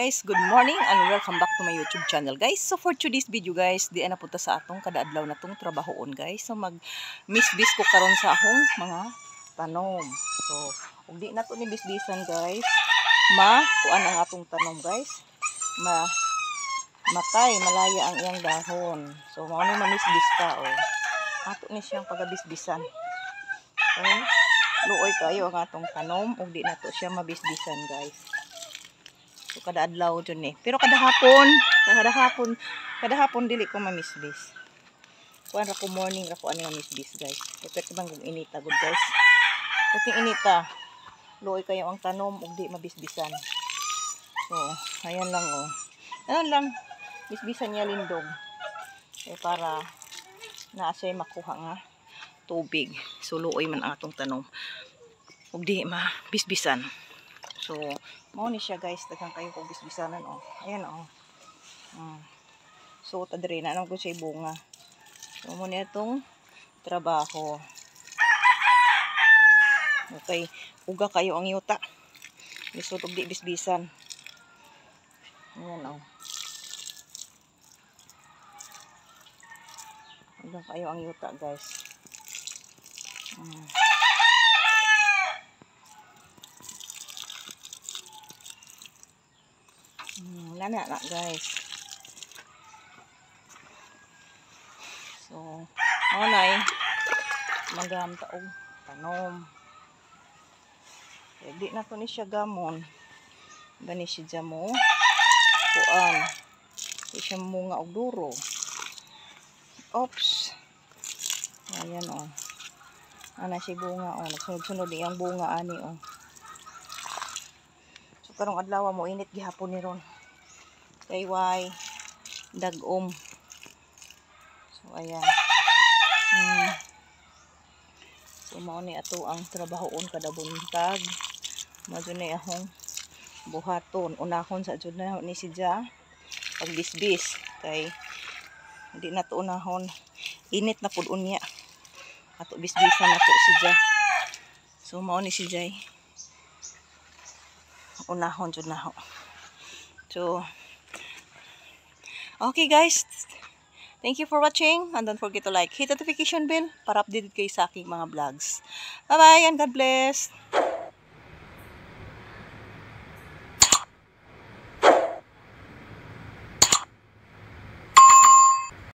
guys, good morning and welcome back to my YouTube channel guys. So for today's video guys, di na punta sa atong kadaadlaw na tong trabahoon guys. So mag-misbis ko karon sa akong mga tanom. So ug di na to ni bisbisan guys. Kuan ang atong tanom guys. Matay malaya ang iyang dahon. So mao ni mamisbis ta oh. Ato ni siyang pagabisbisan. Okay? Luoy kayo ang atong tanom ug di na to siya mabisbisan guys. So kada adlaw dyan eh. Pero kada hapon dili ko mamisbis. Kuan ra ko morning ra ko ani mamisbis guys. Epek bang kung inita good guys. Kuting inita. Luoy kayo ang tanom ug di mabisbisan. So ayan lang oh. Ayan lang bisbisan niya lindog. Eh para naa siya makuha nga tubig. So luoy man ang atong tanom. Ug di mabisbisan. So, mao ni siya guys, daghang kayo kog bisbisanan oh. Ayan oh. So, tadre na ko siya bunga. So, mo ni itong trabaho. Okay, uga kayo ang yuta. Lisod og di bisbisan. Ayan oh. Uga kayo ang yuta guys. Lana na guys. So, manay magam taog tanom. Eh, di na to ni siya gamon. Gani siya mo. Kuan. Di siya munga og duro. Oops. Ayan oh. Ana si bunga oh. Nagsunod-sunod iyang bunga ani oh. So karong adlaw mo init gihapon ni ron. Kayway dagom. So ayan. So mao ni ato ang trabahoon kada buntag. Mao ni ahong buhaton unahon sa jud na ni siya pagbisbis kay hindi na to unahon init na pud unya ato bisbisan nato siya. So mao ni siya unahon jud na ho. So okay guys, thank you for watching and don't forget to like, hit the notification bell para updated kayo sa aking mga vlogs. Bye bye and God bless!